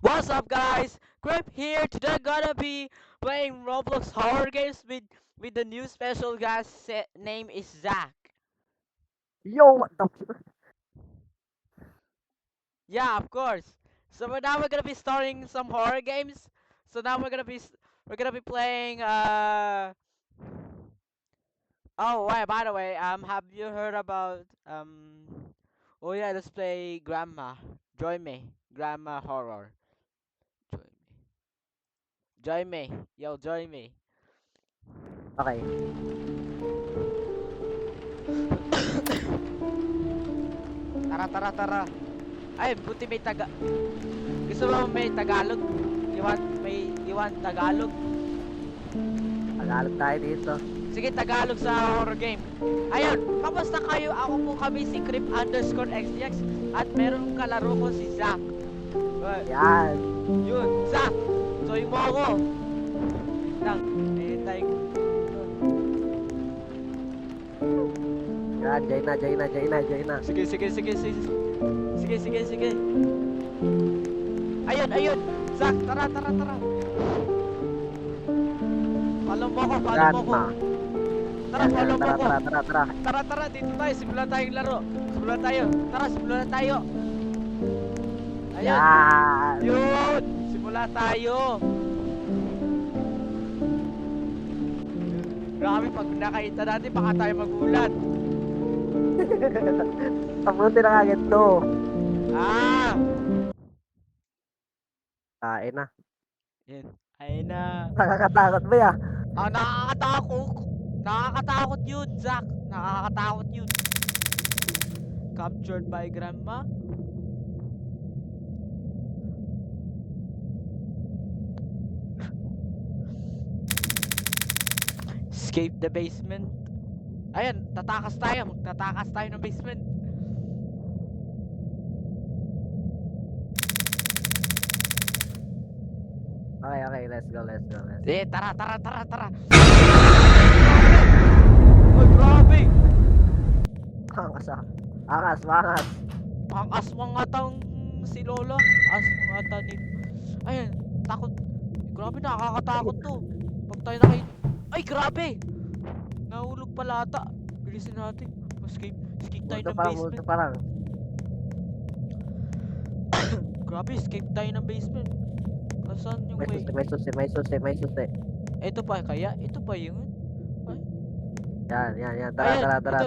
What's up, guys? Grip here. Today, gonna be playing Roblox horror games with the new special guest. Name is Zach. Yo, what the Yeah, of course. So now we're gonna be starting some horror games. So now we're gonna be playing. Oh, wait. By the way, have you heard about Oh yeah, let's play Grandma. Join me, Grandma horror. Join me. Join me. Yo, join me. Okay. Tara, tara, tara. Ay, buti may Gusto mo may Tagalog? You want Tagalog? Tagalog tayo dito. Sige, Tagalog sa horror game. Ayun, kamusta kayo? Ako po kami si Crip_XDX at meron kalaro ko si Zach. Yan. Yun, Zach! Join mo ako! Wait lang, hintay ko. Yan, join na. Sige. Sige. Ayun! Zach, tara! Follow mo ko. Yan na. Tara, Yan, follow mo ko. tara. Tara, dito tayo. Simulan tayong laro. Tara, simulan na tayo. Ayun. Yan. Yun. Simula tayo. Grabe, pag nakita natin, baka tayo magulat. Pabuti na agad to. Ah! Kain na. Yan. Ayun na. Nakakatakot ba ya? Nakakatakot yun, Zach. Nakakatakot yun. Captured by Grandma. Escape the basement. Ayan, tatakas tayo. Magtatakas tayo ng basement. Okay, let's go. Eh, tara. Ay, grabe! Angas. Ang aswangatang si Lola. Aswangata ni... Ayan, takot. Grabe, nakakatakot to. Pag tayo Ay, grabe! Nahulog pala ata. Bilisin natin. Escape tayo ng basement. Multo pa lang. Grabe, escape tayo ng basement. Asan yung way? May susi. Ito pa kaya? Ito pa yun? Ay. Yan. Ayan, Tara. tara.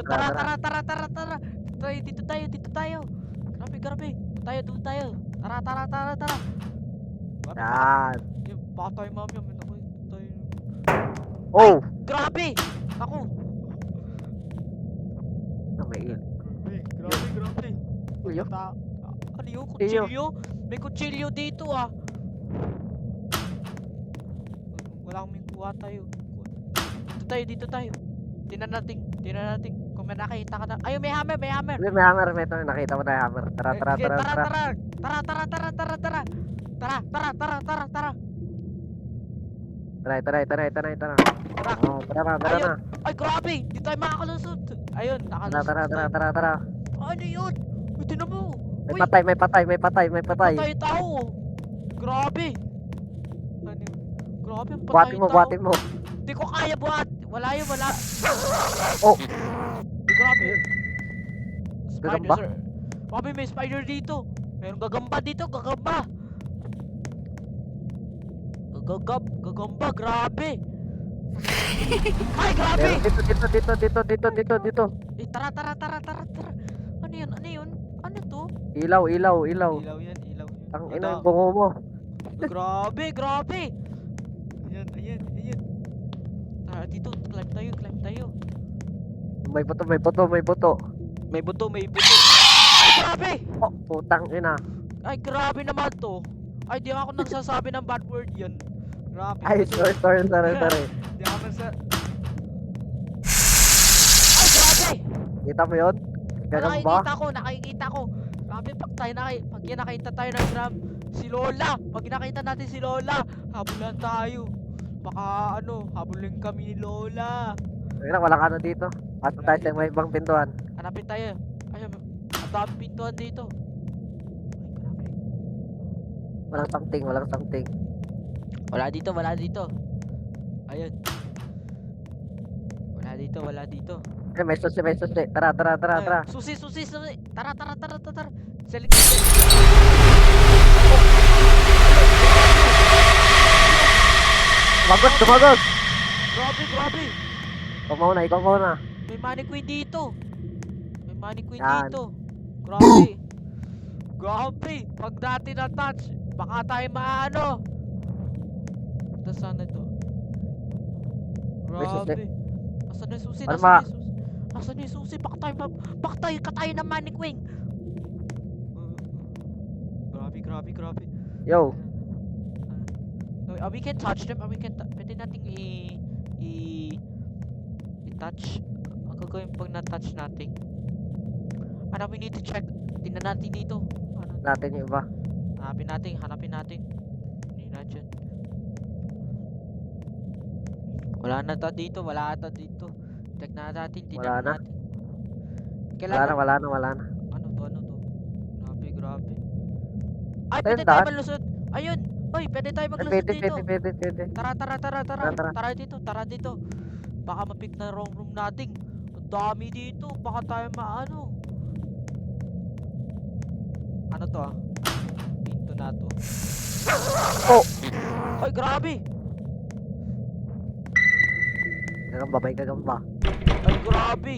Dito tayo. Grabe. Doon tayo. Tara. Grabe, Yan. yung baka tayo mamaya, may nakita tayo. Oh! Grabe! Ako! May Grabe. Uyo. Ano yun? Kutsilyo. Kutsilyo? May kutsilyo dito ah. Walang may kuha tayo. Dito tayo. Tingnan natin. Kung may nakita ka na. Ayun, may hammer. May hammer. Nakita mo na yung hammer. Tara. Tara. Tara. Oh, tara Ayun. na. Ay, grabe! Di tayo makakalusot. Ayun, nakalusot. Tara. Ano yun? Uy, tinan mo. May Uy, patay. patay tao. Grabe. Ano yun? Grabe, ang patay tao. Buhatin mo. Di ko kaya buhat. Wala. Oh, Grabe. Gagamba? Spider, sir. Grabe, may spider dito. Mayroong gagamba dito, gagamba. Gagamba, grabe. Ay, grabe. meron dito. Eh, tara. Ano yun? Ano to? Ilaw. Ilaw yan. Ang ina yung bungo mo. Grabe. Ayan. Tara, dito, climb tayo. May buto. May buto. Ay, grabe. Oh, putang ina. Ay, grabe naman to. Ay, di ako nagsasabi ng bad word yan. Grabe. Ay, sorry. Di ako Ay, grabe! Kita mo yun? Gagamba? Nakikita ko. Grabe, pag nakita tayo ng si Lola. Pag nakita natin si Lola, habulan tayo. Baka habulin kami ni Lola. Ayun, walang ano dito. Pasok tayo sa may ibang pintuan. Hanapin tayo. Ayun, ang daming pintuan dito. Ay, grabe. Walang something, walang something. Wala dito, wala dito. Ayun. Wala dito, wala dito. Eh, may susi, may susi. Tara, tara, tara, Ay, tara. susi, susi, susi. Tara, tara, tara, tara, tara. Sa likod. Tumagos, tumagos! Grabe, grabe. Ikaw mauna. May mannequin dito. May mannequin Yan. dito. Grabe. Grabe. Pag natin na-touch, baka tayo maano. Ito sana ito. May susi. Grabe. Asan na yung susi? Ano Asan ba? na yung susi? Asan na yung susi? Baka tayo katayo ng mannequin. Grabe, grabe, grabe. Yo, We can touch them. We can pwede nating i-touch. Ang gagawin pag na-touch natin. Ano, we need to check. Tingnan natin dito. Ano? natin yung iba. Hanapin natin, hanapin natin. Hindi na dyan. Wala na ta dito, wala na ta dito. Check na natin, Wala tingnan na. natin. Wala Kailan na, wala na, wala na. Ano to, ano to? Grabe, grabe. Ay, Ayun, pwede tayo daan. malusot. Ayun. Oy, pwede tayo Ay, maglusot pwede, dito. pwede, pwede, pwede. Tara, tara, tara, tara. Tara, tara. Tara dito, tara dito. Baka ma-pick na wrong room natin. Ang dami dito. Baka tayo maano. Ano to ah? Pinto na to. Oh! Ay, grabe. Gagamba, may gagamba. Ay, grabe.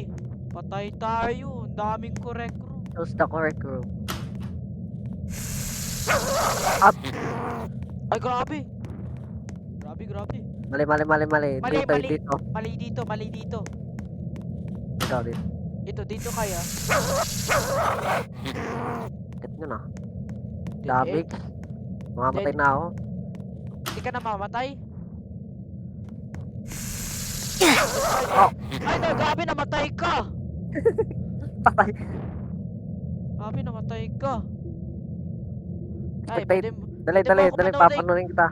Patay tayo. Ang daming correct room. Choose the correct room. Up! Ay, grabe. Grabe, grabe. Mali, mali, mali, mali. Mali, Dito, mali. dito. Mali dito, mali dito. Ikaw din. Ito, dito kaya. Get nyo na. Dead Dami. end. Mamamatay Dead. na ako. Hindi ka na mamatay? Oh! Ay, na, grabe, namatay ka! Patay. Grabe, namatay ka. Ay, Spectate. pwede Dali, pwede dali, mo ako dali. panoodin. Papanunin kita.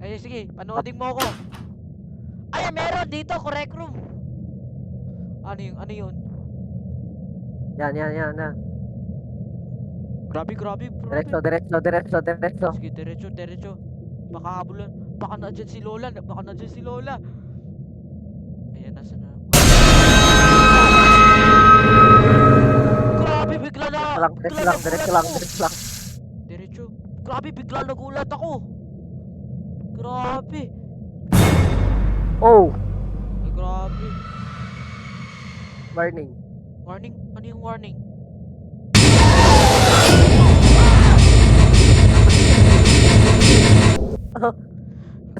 Ay, sige, panoodin mo ako. Ay, meron dito, correct room. Ano yun? Yan, yan, yan, yan. Grabe, grabe, grabe. Diretso, diretso, diretso, diretso. Sige, diretso, diretso. Baka habulan. Baka nadyan si Lola. Baka nadyan si Lola. Ayan, nasa na. Grabe, bigla na. Diretso lang, diretso lang, diretso lang, diretso lang. Diretso. Grabe, bigla nagulat ako. Grabe. Oh! Ay, grabe. Warning. Warning? Ano yung warning?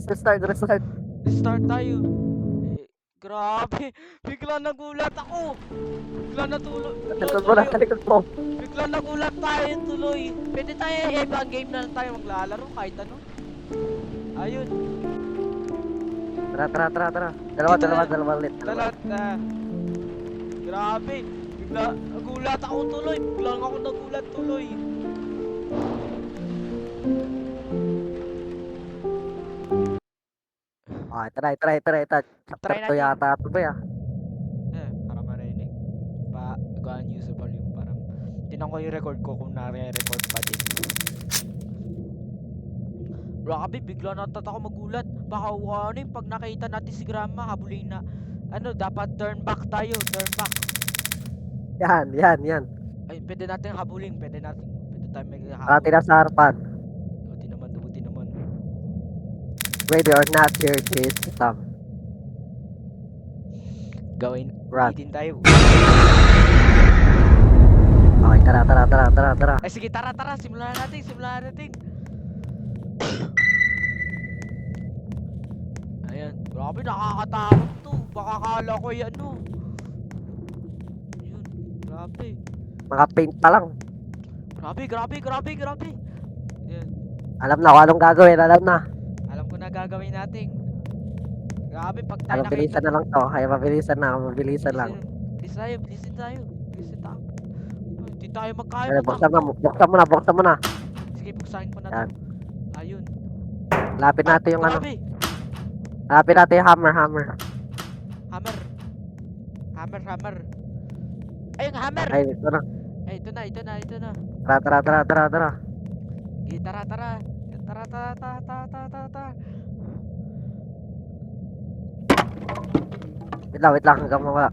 Restart, restart. Start tayo. Grabe. Bigla nagulat ako. Bigla natulog. Talikod mo na, talikod mo. Bigla nagulat tayo tuloy. Pwede tayo ibang game na lang tayo maglalaro kahit ano. Ayun. Tara, tara, tara, tara. Dalawa, Dito dalawa, na. dalawa ulit. Talat na. Grabe. Bigla nagulat ako tuloy. Bigla ako nagulat tuloy. Ah, try, try, try, try. Chapter Try 2 natin. yata ito ba ya? Para marinig. Go unusable yung parang. Tinan ko yung record ko kung nare-record pa din. Grabe, bigla natat ako magulat. Baka ano yung pag nakita natin si Grandma, habulin na. Ano, dapat turn back tayo, turn back. Yan, yan, yan. Ay, pwede natin habulin, pwede tayo maghahabol. Parati na sa harapan. Buti naman, buti naman. Ready or not, here it is. Gawin, Run. ulitin tayo. Okay, tara, tara, tara, tara, tara. Ay, sige, tara, simulan natin, Ayan, grabe, nakakatakot to. Baka kala ko yan, no. Ayun, grabe. Mga paint pa lang. Grabe. Ayan, Alam na kung anong gagawin, alam na. alam ko na gagawin natin. Grabe, pag tayo Ay, mabilisan na lang to. Ay, mabilisan na, mabilisan lang. Bilisan tayo. Ay, hindi tayo magkaya. Ay, buksan mo, buksan mo na, buksan mo na. Sige, buksahin ko na Yan. to. Ayun. Lapit natin yung ano. Grabe. Lapit natin yung hammer, hammer. Hammer. Ayun, hammer. Ay, ito na. Ay, ito na. Tara, tara, tara, tara, tara. Sige, tara. Tara, tara, tara, tara, tara, tara, tara. Wait lang, hanggang mawala.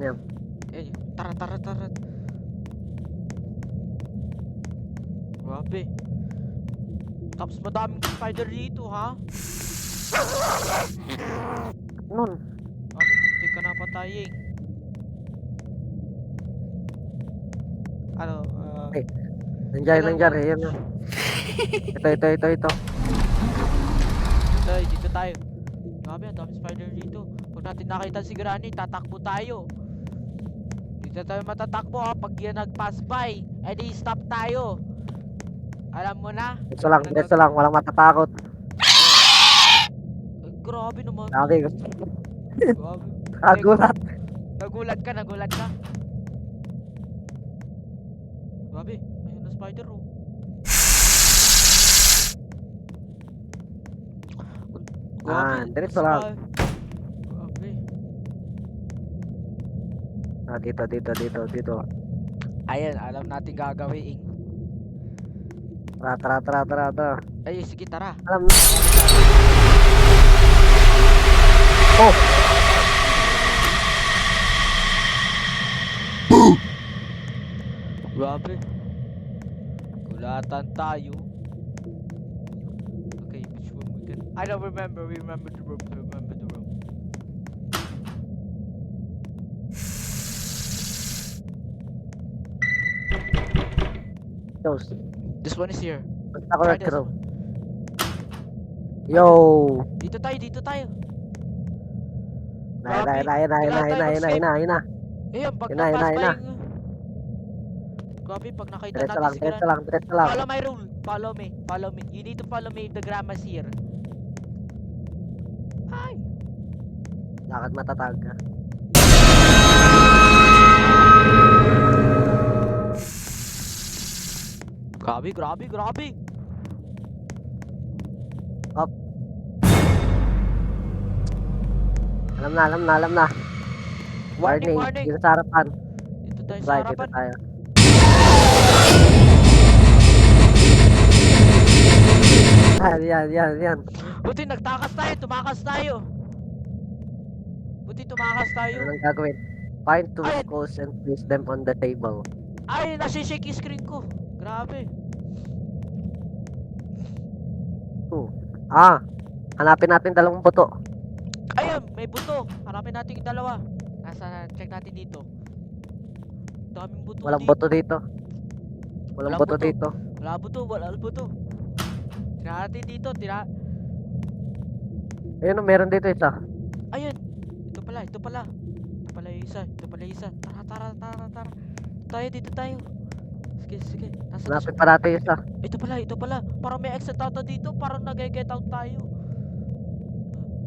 Yan. Eh, tara, tara, tara. Grabe. Tapos madaming spider dito, ha? Nun, Grabe, muntik ka na patayin. Ano, eh, nandiyan, kailan eh, yun na. Ito. dito tayo. Grabe, ang daming spider dito. Pag natin nakita si Granny, tatakbo tayo. Dito tayo matatakbo, ha? Pag yan nag-pass by, edi stop tayo. Alam mo na? Diretso lang, walang matatakot. Ay, grabe naman. Lagi, Grabe. kagulat. Nagulat ka. Grabe, ayun na spider, oh. Diretso lang. Grabe. Dito. Ayan, alam natin gagawin. Tara. Ay, sige, tara. Alam na. Oh, Grabe. Gulatan tayo. Okay, which room we can... I don't remember. We remember the room. Diyos. This one is here. Basta ko Try na this crew. one. Yo. Dito tayo. Na. Ayan, pag Yun na, na-pass yun by na. yung... Grabe, pag nakita Diretso natin si Granny. lang. Follow my rule. Follow me. You need to follow me if the grandma's here. Ay! Lakad matatag. Grabe. Up. Alam na. Warning. Dito sa harapan. Dito tayo sa Right, dito harapan. tayo. Yan. Buti tumakas tayo. Ano nang gagawin? Find two Ayun. skulls and place them on the table. Ay, nasi-shake yung screen ko. Grabe. Hanapin natin dalawang buto. Ayun, may buto. Hanapin natin yung dalawa. Check natin dito. Daming buto Walang dito. buto dito. Walang buto dito. Wala buto. Tira natin dito, Ayun, meron dito isa. Ayun. Ito pala yung isa. Tara. Dito tayo. Sige. Hanapin pa natin isa. Ito pala. Parang may exit out dito. Parang nag-get out tayo.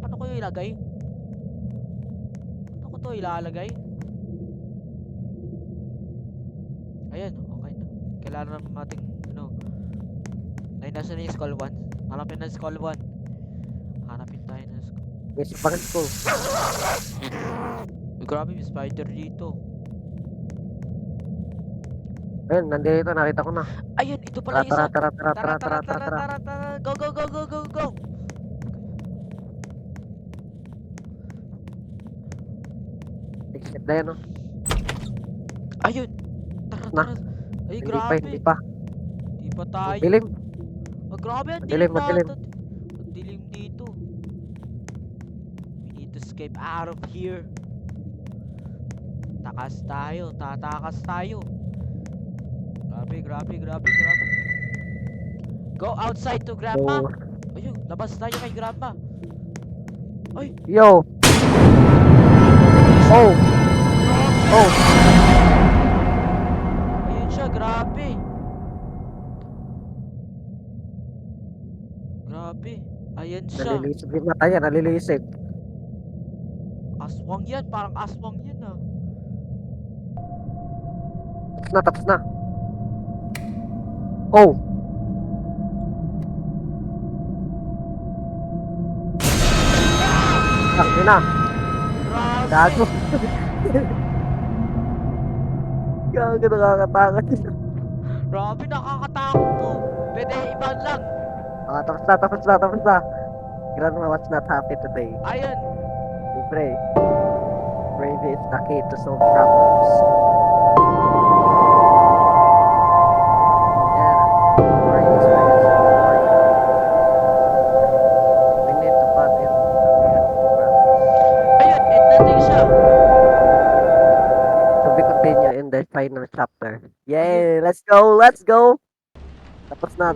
Paano ko yung ilagay? Paano ko to ilalagay? Ayan, okay na. Kailangan naman nating, ay, nasa na yung skull 1. Hanapin na skull 1. Hanapin tayo na skull. May pang skull. Uy, grabe, may spider dito. Ayun, nandito, nakita ko na. Ayun, ito pala yung isa. Tara. Tara. Go. Exit na yan, oh. Ayun. Na. Tara. Ay, grabe. Hindi pa. Di pa tayo. Dilim. Grabe, ang Madilim. dilim. Ang dilim dito. We need to escape out of here. Tatakas tayo. Grabe. Go outside to grandma. So, Ayun, labas tayo kay grandma. Ay, yo. Oh. ayun siya, grabe. Ayan siya. Nalilisip yung mata yan, nalilisip. Aswang yan, parang aswang yan ah. Tapos na. Oh. Yun na. Grabe. Gago. Gago, nakakatakot. Grabe, nakakatakot to. countdown lang. Tapos na. Grandma, what's not happy today? Ayun. We pray. Bravery is the key to solve problems. Yeah. More experience and more we need to put in Ayun, nating siya. to be continued in the final chapter. Yay! Let's go! Let's go! Tapos na.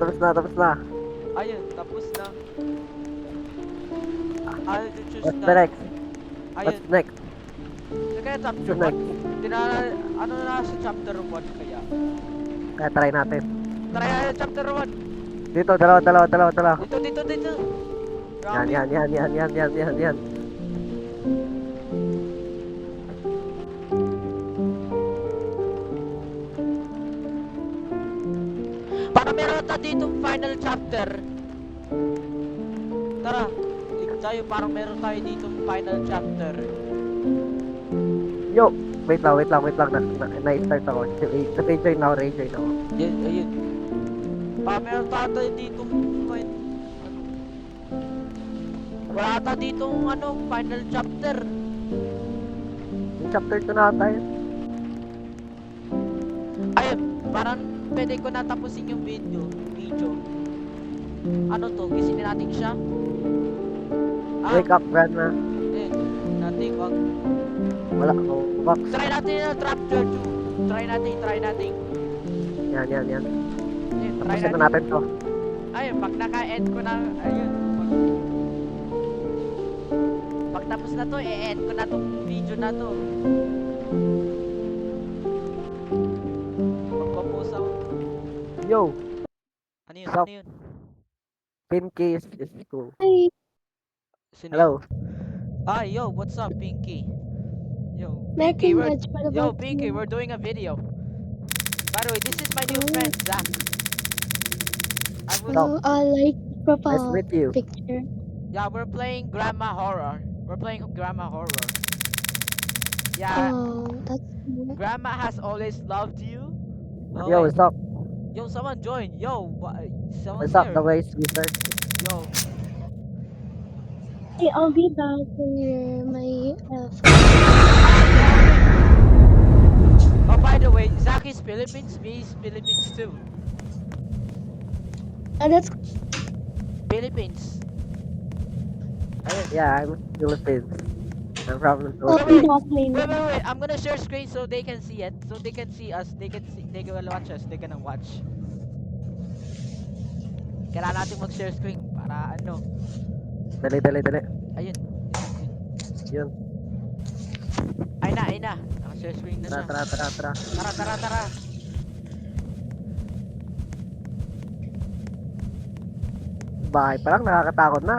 Ayun, tapos na. I'll choose What's the that. next? Ayun. What's next? Kaya chapter What's 1. next? Ano na sa chapter 1 kaya? Kaya try natin. Try na chapter 1. Dito, dalawa. Dito. Grabe. Yan. Para meron na dito final chapter. Tara. Tayo parang meron tayo dito final chapter. Yo! Wait lang. Na-start ako. Rejoin ako. Yan, ayun. Parang meron tayo dito wala ata dito final chapter. Yung chapter 2 na tayo. Ayun, parang pwede ko natapusin yung video. Ano to? Gisinin natin siya? Wake up, grandma. Natin wag. Wala ako. Box. Try natin yung chapter 2. Try natin. Yan. Ayun, try Tapusin na natin. natin to. Ayun, pag naka-end ko na, ayun. Pag tapos na to, i-end ko na tong video na to. Magpapost ako. Yo! Ano yun? Sup? Ano yun? Pinky is cool. Sino Hello. yun? Yo, what's up, Pinky? Yo, American we're, Gods, what yo, about Pinky, you? we're doing a video. By the way, this is my new friend, Zach. I was, Hello. I like Nice to profile meet you. picture. yeah, we're playing Grandma Horror. Yeah, That's cool. Grandma has always loved you. Oh, Yo, wait. what's up? Yo, someone join. Yo, someone's What's up, here. the ways wizard? Yo, Hey, I'll be back when my oh, by the way, Zach is Philippines. Me is Philippines too. that's Philippines. Ayun. Yeah, I'm Philippines. I'm from the I'll Philippines. be back later. Wait. I'm gonna share screen so they can see it. So they can see us. They can watch us. They're gonna watch. Kailangan natin mag-share screen para ano. Dali. Ayun. Yun. Ay na. Naka-share screen na siya. Tara. Tara. Bahay pa lang, nakakatakot na.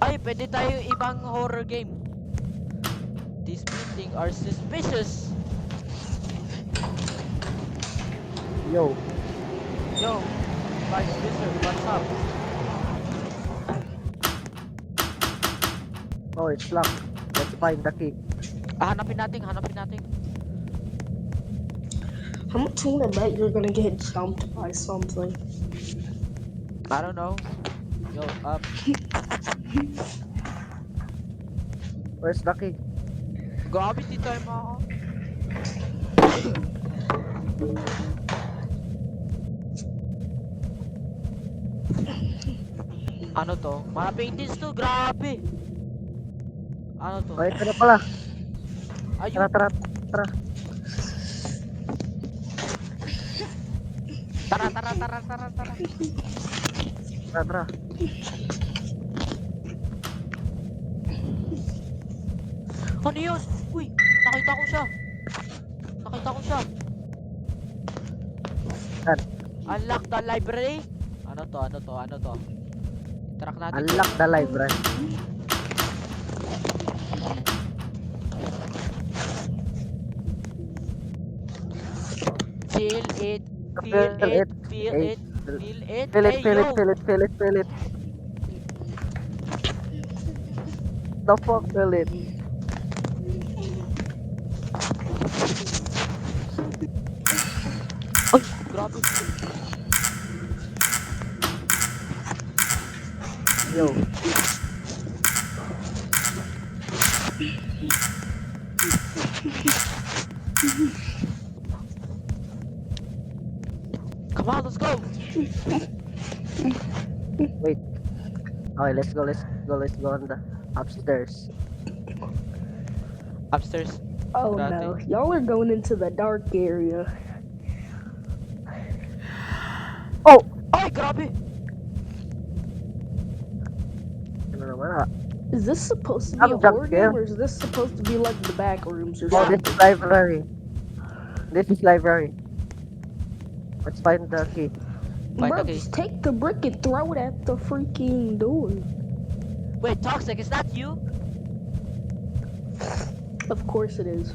Ay, pwede tayo ibang horror game. These meetings are suspicious. Yo. Yo, Vice Wizard, what's up? Oh, it's locked. Let's find the key. Hanapin natin. How much you wanna bet you're gonna get jumped by something? I don't know. Yo, Where's the key? grabe di tayo mga... Ano to? Mga paintings to, grabe! Ano to? Oh, ito na pala. Ayun! Tara. Tara. Ano yun? Uy! Nakita ko siya! Saan? Unlock the library? Ano to? Interact natin. Unlock the library. Feel it. Feel it. Feel Hey, it. Feel it. Feel Hey, yo! it. The fuck, feel it. Ay, grabe. Yo. Come on, let's go. Wait. Okay, let's go on the upstairs. Upstairs. Oh Grabe. no, y'all are going into the dark area. Ay, grabe. Ano naman ah? Is this supposed to be a I'm jump horror scare. game, or is this supposed to be like the back rooms or Oh, something? this is library. This is library. Let's find the key. Find Bro, the key. just take the brick and throw it at the freaking door. Wait, Toxic, is that you? Of course it is.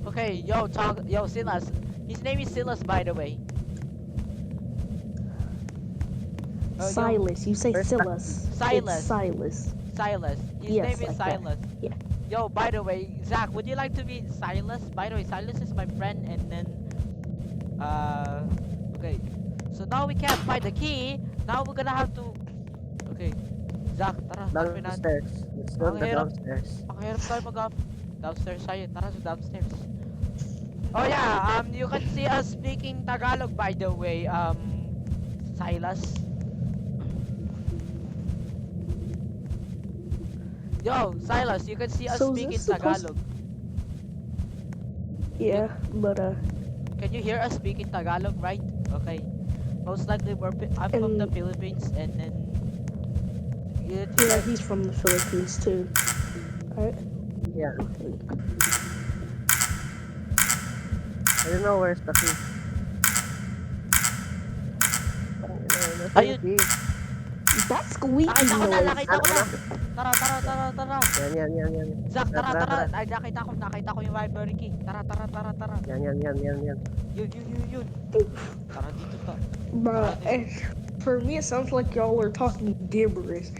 Okay, yo, Silas. His name is Silas, by the way. Yo. Silas, you say Where's Silas. Silas. It's Silas. Silas. His Yes, name is like that. Silas. Yeah. Yo, by the way, Zach, would you like to meet Silas? By the way, Silas is my friend, and then, okay. So now we can't find the key. Now we're gonna have to. Okay, Zach, tara, hanapin natin. Downstairs. Let's go on the Ang hirap. downstairs. Ang hirap tayo mag-up. Downstairs tayo. Tara sa downstairs. Oh yeah, you can see us speaking Tagalog, by the way, Silas. Yo, Silas, you can see us So is speaking this supposed- Tagalog. Yeah, but Can you hear us speaking Tagalog, right? Okay. Most likely I'm from the And- Philippines, and then yeah, he's from the Philippines too. Alright. Yeah. I don't know where's the key. Ayun. Key. That squeaky Nakita ko na, noise. nakita ko na. Tara. Yan. Zach, Tara. tara. Ay, nakita ko yung library key. Tara. Yan. Yun. Tara dito ta. Bruh, for me it sounds like y'all are talking gibberish.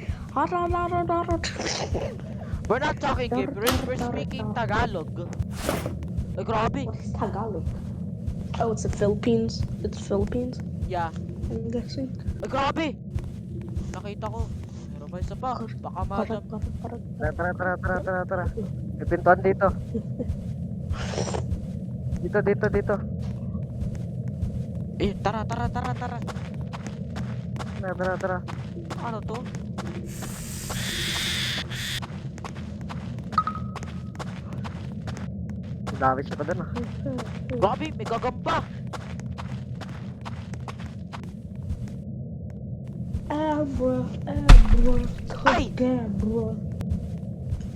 We're not talking gibberish, we're speaking Tagalog. Ay, grabe. What is Tagalog? Oh, it's the Philippines. It's Philippines, Yeah. I'm guessing. Ay, grabe. Nakita ko. Meron ba isa pa? Baka madam. Tara. May pintuan dito. Dito. Eh, tara. Tara. Ano to? Dami siya pa dun ah. Grabe, may gagamba. Abra, Ay! cadabra.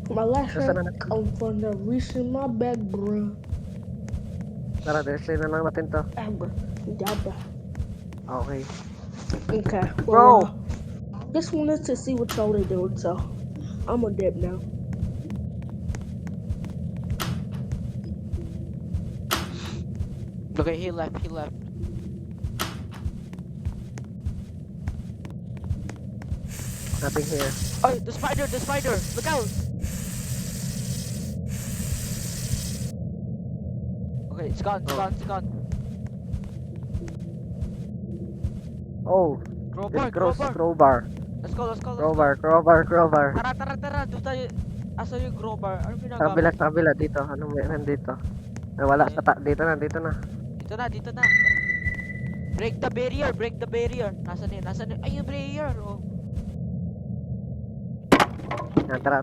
My last Nasaan name na? come from the reaching my back, bruh. Tara, desay na lang natin to. Abra, dabra. Okay. Okay, Bro! well, just wanted to see what y'all are doing, so I'm a dip now. Okay, he left. Nothing here. Ay, the spider. Look out. Okay, it's gone. Oh, Crowbar. crowbar. Let's go. Crowbar. Tara. Doon tayo. Asa yung crowbar? Ano ginagawa? Sa kabila dito. Anong meron dito? Nawala sa dito na. Dito na. Break the barrier. Nasaan yun? Ay, yung barrier. Oh. Yan, tara.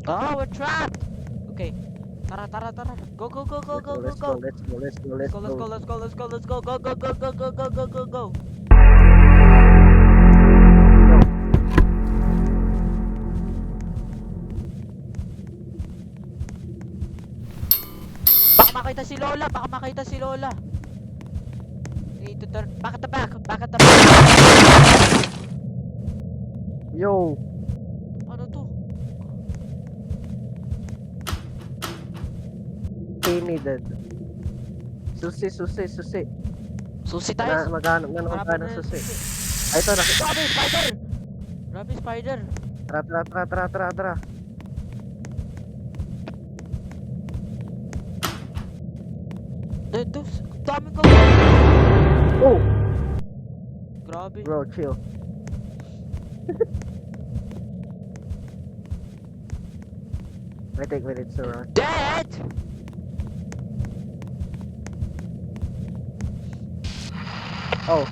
Oh, we're trapped. Okay. Tara. Go. Let's go. Go. Baka makita si Lola. Need to turn back at the back. Yo, Ano to? key needed. Susi. Susi tayo. Maghanap ng Harapan na susi. susi. Ay, ito, Grabe, spider. Tara. Daming go. Oh, Grabe. bro, chill. I take minutes to run. Dead! Oh.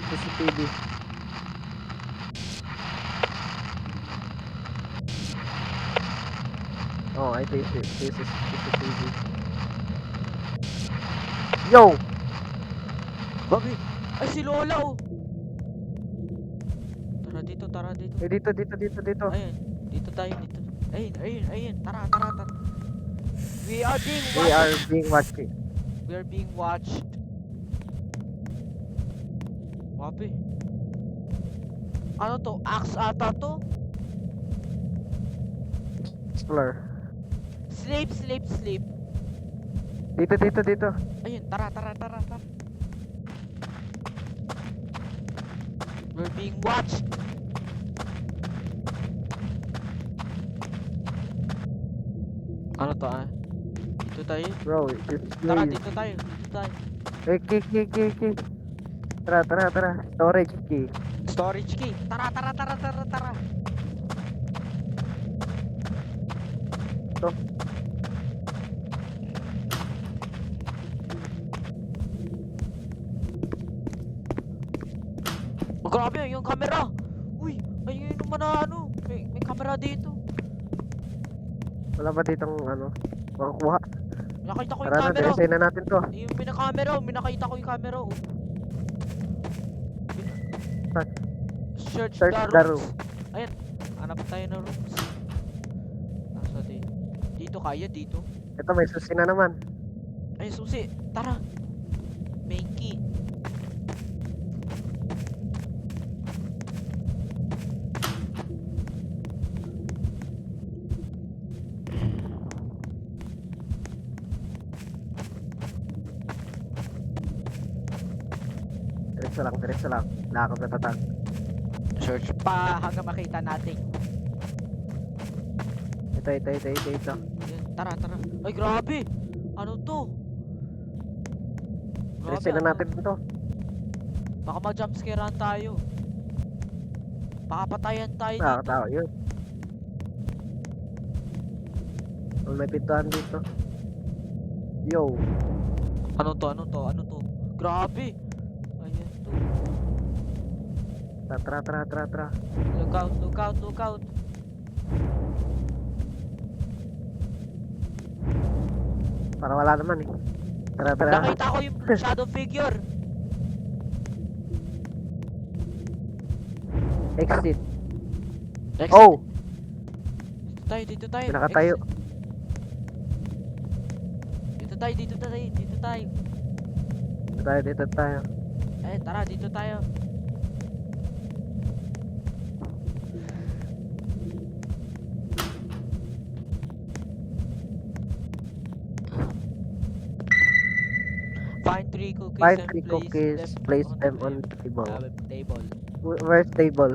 CCTV. Oh, I think this is CCTV. Yo! Grabe. Ay, si Lola, oh. Tara dito, tara dito. Eh, dito. Ayun, dito tayo, dito. Ayun. Tara, tara, tara. We are being We are watched. being watched. We are being watched. Grabe. Ano to? Axe ata to? Explore. Sleep. Dito. Ayun, tara. We're being watched. Ano to ah? Dito tayo. Bro, this Tara, place. dito tayo. Eh, key. Tara. Storage key. Storage key. Tara. To. Oh, grabe yung camera. Uy, ayun naman na ano. May camera dito. Wala ba ditong ano? Makakuha. Nakita ko yung Tara na, camera. dinisign na natin to. Yung pinaka-camera, nakita ko yung camera. Oh. Saan? Search Search the the rooms. room. Ayan, hanap tayo ng rooms. Nasa dito. Dito kaya, dito. Ito, may susi na naman. Ay, susi. Tara. Main key. Diretso lang. Lakad na tatag. Search pa hanggang makita natin. Ito. Ayan, tara. Ay, grabe. Ano to? Diretso na ano? natin to. Baka ma-jumpscarean tayo. Baka patayan tayo dito. Nakakatawa yun. Oh, may pintuan dito. Yo. Ano to? Grabe. Ayan to. Tara. Look out. Para wala naman eh. Tara. Nakita ko yung shadow figure. Exit. Exit. Oh! Dito tayo. Pinakatayo. Exit. Dito tayo. Dito tayo. Eh, tara, dito tayo. Find 3 cookies Find and 3 cookies, place them on the table. table. Where's table?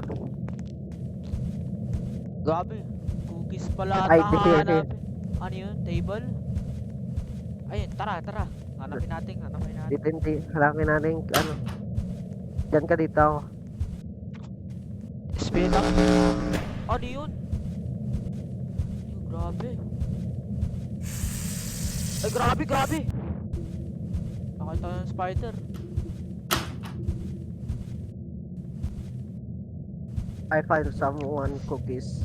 Grabe. Cookies pala Ay, ata here. hanapin. Ano yun? Table? Ayun, tara. Hanapin natin. Dito hindi. Halangin natin ano. Diyan ka dito ako. Speed up. Ano yun? Yung grabe. Ay, grabe. Nakita ng spider. I find someone cookies.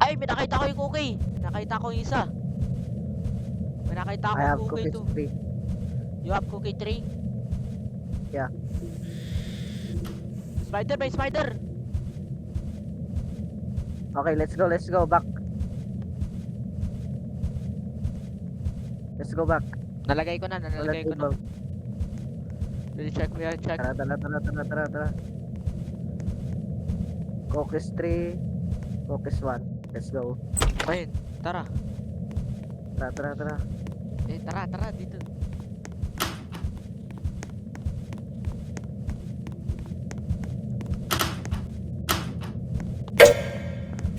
Ay, may nakita ko yung cookie. Nakita ko yung isa. May nakita ko I have yung cookie cookies 2. 3. You have cookie 3? Yeah. Spider, may spider. Okay, let's go back. Let's go back. Nalagay ko na. Check. Tara. Cookies 3. Cookies 1. Let's go. Ayun, tara. Tara. Eh, tara, dito.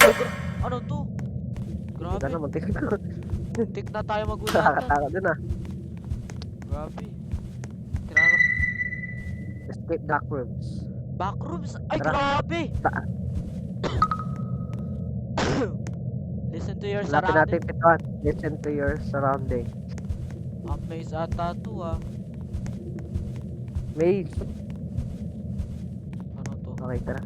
Ay, ano to? Ika Grabe. na, muntik na. Muntik na tayo magulatan. Nakakatakot dun ah. Grabe. Kailangan Escape dark rooms. backrooms. Ay, Tara. grabe. Ta- Listen to your Hanapin natin surrounding. pituan. Listen to your surrounding. Amaze ata to ah. Maze. Ano to? Okay, tara.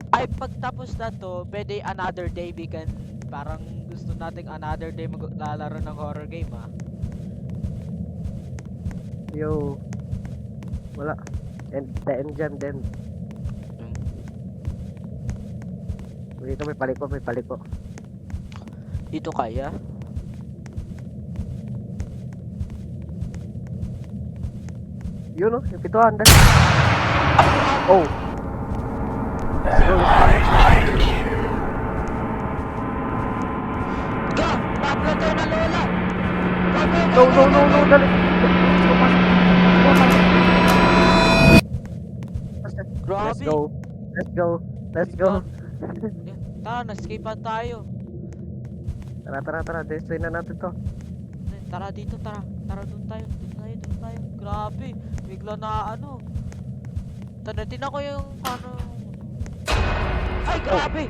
Ay, pagtapos na to, pwede another day we can, parang gusto nating another day maglalaro ng horror game ah. Yo. Wala. And the engine din. Dito may paliko, may paliko. Dito kaya? Yun oh, yung pituan. Dali. Oh. Ga! Pablo tayo na lola! No, no, no, no, dali. Let's Grabe! go. Let's go. Let's go. Tara, na-escapean tayo. Tara, tara, tara. Destroy na natin to. Tara dito, tara. Tara, doon tayo. Doon tayo. Grabe. Bigla na ano. Tanatin ako yung ano. Ay, grabe!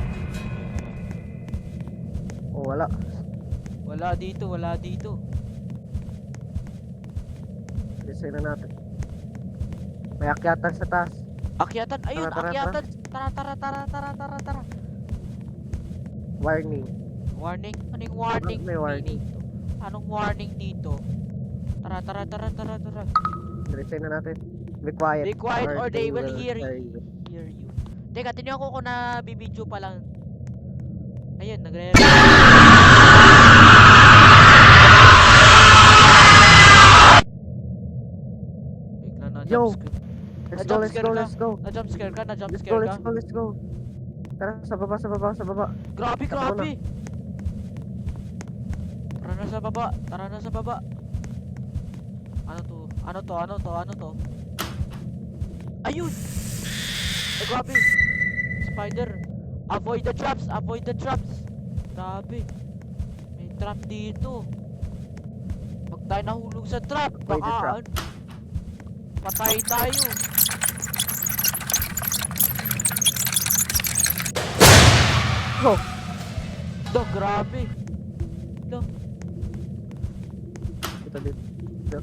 Oh, wala. Wala dito, wala dito. Destroy na natin. May akyatan sa taas. Akyatan, ayun, Tara, tara, akyatan. Tara. Warning. Warning? Anong warning? May warning. dito? Anong warning dito? Tara. Destroy na natin. Be quiet. Be quiet or they will hear you. you. Teka, tinignan ko kung na bibidyo pa lang. Ayun, nagre Bigla na Yo! jumpscare. Let's go, let's go, let's go. Na-jumpscare ka? Let's go, Na-jumpscare let's ka? go, let's go. Tara, sa baba, sa baba, sa baba. Grabe, Takbo na. grabe! Tara na sa baba, tara na sa baba. Ano to? Ayun! Ay, grabe! Spider! Avoid the traps! Grabe! May trap dito. Pag tayo nahulog sa trap, Avoid the baka trap. ano, patay tayo. Go! Do, grabe! Ito dito.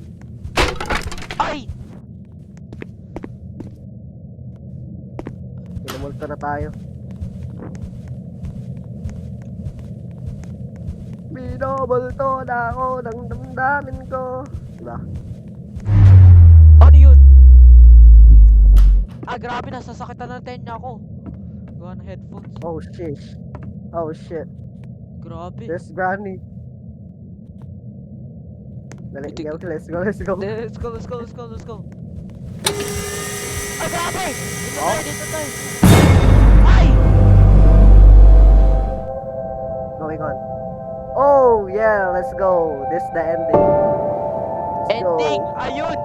Ay! Pinamulto na tayo. Binobulto na ako ng damdamin ko. Diba? Ano yun? Ah, grabe, nasasakitan ng tenga ako. Gawa ng headphones. Oh shit. Oh shit. Grabe. There's Granny. Dali, Itik- go, let's go, let's go. Let's go. Ay, grabe! Dito tayo. Ay! Going on. Oh yeah, let's go. This is the ending. Let's go. Ending! Ayun!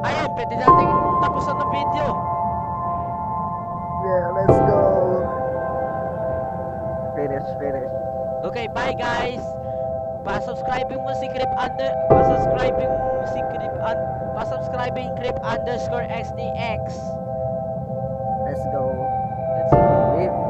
Ayun, pwede natin tapusan ng video. Yeah, let's go. Finish. Okay, bye guys! Pa-subscribing Crip _XDX. Let's go. Let's go. Leave.